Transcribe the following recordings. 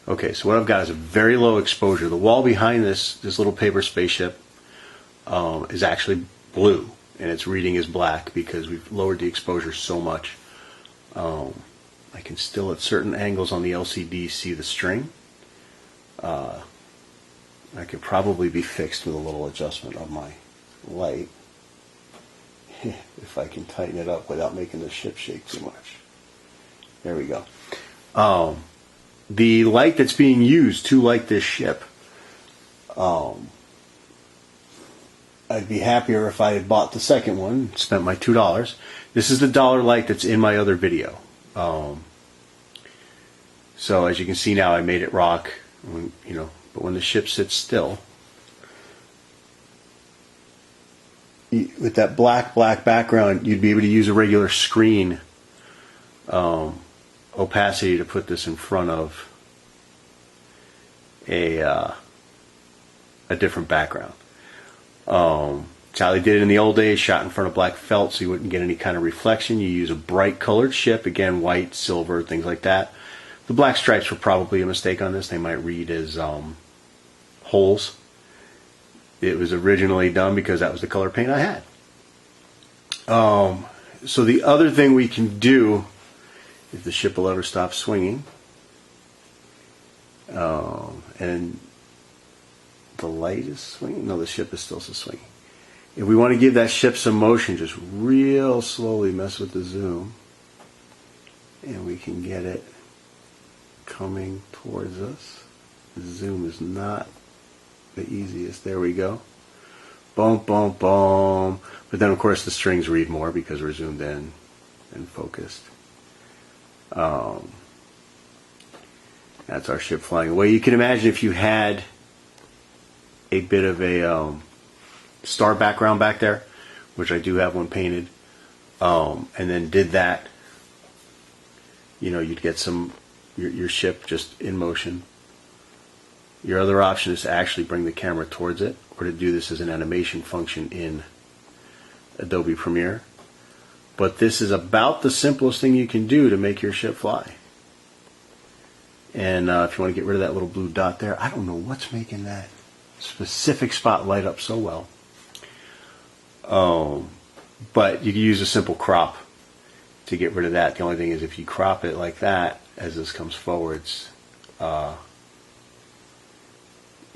Okay, so what I've got is a very low exposure. The wall behind this little paper spaceship is actually blue, and its reading is black because we've lowered the exposure so much. I can still, at certain angles on the LCD, see the string. I could probably be fixed with a little adjustment of my light if I can tighten it up without making the ship shake too much. There we go. The light that's being used to light this ship, I'd be happier if I had bought the second one, spent my $2. This is the dollar light that's in my other video. So as you can see now, I made it rock, but when the ship sits still, with that black background, you'd be able to use a regular screen opacity to put this in front of a different background. It's how they did it in the old days, shot in front of black felt so you wouldn't get any kind of reflection. You use a bright colored ship, again, white, silver, things like that. The black stripes were probably a mistake on this. They might read as holes. It was originally done because that was the color paint I had. So the other thing we can do, if the ship will ever stop swinging, and the light is swinging, no, the ship is still swinging. If we want to give that ship some motion, just real slowly mess with the zoom, and we can get it coming towards us. The zoom is not the easiest. There we go. Boom, boom, boom. But then, of course, the strings read more because we're zoomed in and focused. That's our ship flying away. You can imagine if you had a bit of a star background back there, which I do have one painted, and then did that, you'd get your ship just in motion. Your other option is to actually bring the camera towards it, or to do this as an animation function in Adobe Premiere. But this is about the simplest thing you can do to make your ship fly. And if you want to get rid of that little blue dot there, I don't know what's making that specific spot light up so well. But you can use a simple crop to get rid of that. The only thing is, if you crop it like that, as this comes forwards,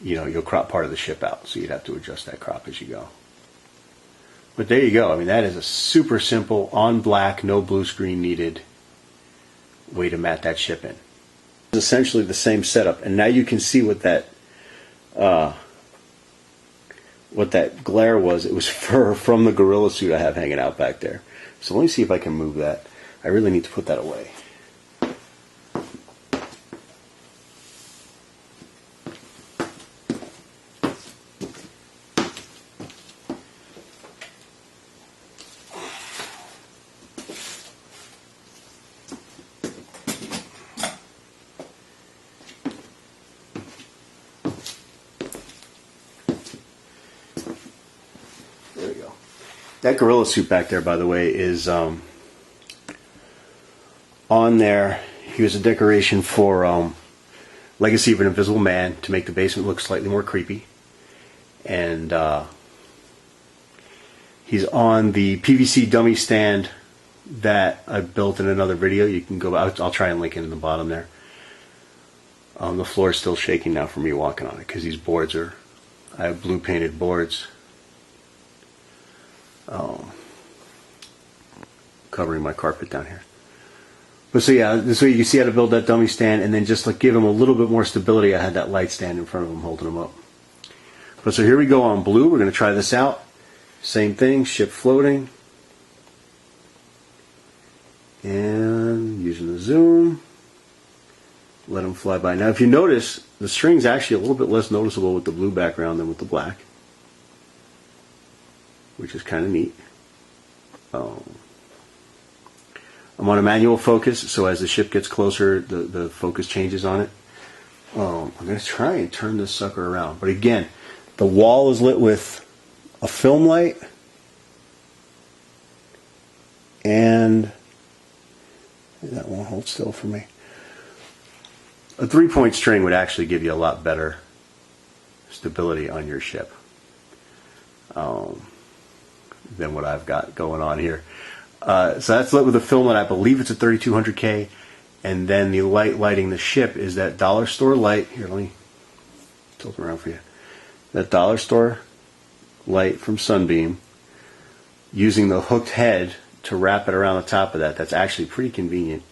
you'll crop part of the ship out. So you'd have to adjust that crop as you go. But there you go. I mean, that is a super simple, on black, no blue screen needed way to matte that ship in. It's essentially the same setup. And now you can see what that glare was. It was fur from the gorilla suit I have hanging out back there. So let me see if I can move that. I really need to put that away. There we go. That gorilla suit back there, by the way, is on there. He was a decoration for Legacy of an Invisible Man to make the basement look slightly more creepy. And he's on the PVC dummy stand that I built in another video. You can go. I'll try and link it in the bottom there. The floor is still shaking now from me walking on it because these boards are. I have blue painted boards. Covering my carpet down here. But so yeah, this way you can see how to build that dummy stand, and then just like give him a little bit more stability. I had that light stand in front of him holding him up. But so here we go on blue. We're going to try this out. Same thing, ship floating. And using the zoom, let him fly by. Now if you notice, the string's actually a little bit less noticeable with the blue background than with the black, which is kind of neat. I'm on a manual focus, so as the ship gets closer, the focus changes on it. I'm going to try and turn this sucker around. But again, the wall is lit with a film light, and that won't hold still for me. A 3-point string would actually give you a lot better stability on your ship than what I've got going on here. So that's lit with a filament. I believe it's a 3200K. And then the light lighting the ship is that dollar store light. Here, let me tilt it around for you. That dollar store light from Sunbeam, using the hooked head to wrap it around the top of that. That's actually pretty convenient,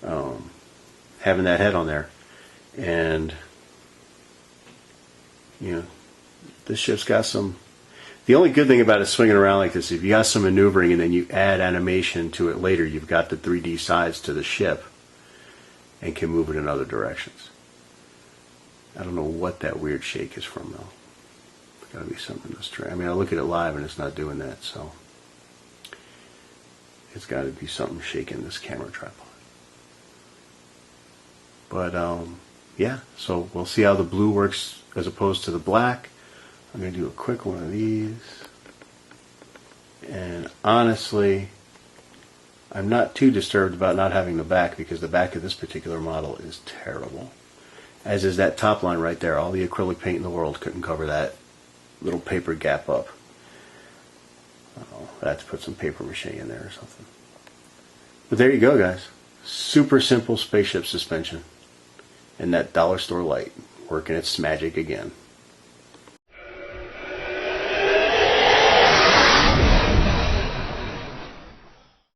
having that head on there. And, you know, this ship's got some... The only good thing about it swinging around like this, if you got some maneuvering and then you add animation to it later, you've got the 3D sides to the ship and can move it in other directions. I don't know what that weird shake is from, though. It's got to be something in this tray. I mean, I look at it live and it's not doing that, so it's got to be something shaking this camera tripod. But, yeah, so we'll see how the blue works as opposed to the black. I'm going to do a quick one of these. And honestly, I'm not too disturbed about not having the back, because the back of this particular model is terrible. As is that top line right there. All the acrylic paint in the world couldn't cover that little paper gap up. I had to put some paper mache in there or something. But there you go, guys. Super simple spaceship suspension. And that dollar store light working its magic again.